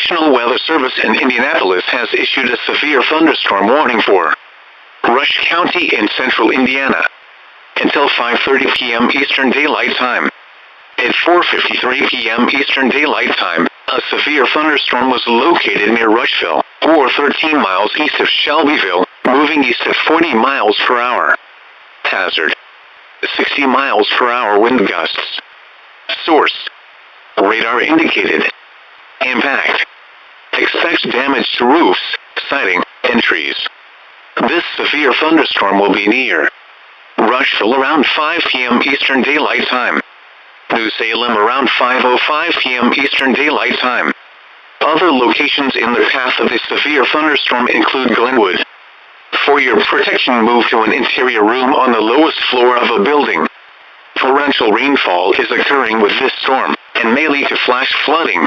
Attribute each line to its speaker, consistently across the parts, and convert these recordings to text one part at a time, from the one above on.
Speaker 1: National Weather Service in Indianapolis has issued a severe thunderstorm warning for Rush County in central Indiana until 5:30 p.m. Eastern Daylight Time. At 4:53 p.m. Eastern Daylight Time, a severe thunderstorm was located near Rushville, or 13 miles east of Shelbyville, moving east at 40 miles per hour. Hazard: 60 miles per hour wind gusts. Source: radar indicated. Impact: expect damage to roofs, siding, and trees. This severe thunderstorm will be near Rushville around 5 p.m. Eastern Daylight Time. New Salem around 5:05 p.m. Eastern Daylight Time. Other locations in the path of the severe thunderstorm include Glenwood. For your protection, move to an interior room on the lowest floor of a building. Torrential rainfall is occurring with this storm, and may lead to flash flooding.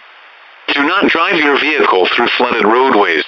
Speaker 1: Do not drive your vehicle through flooded roadways.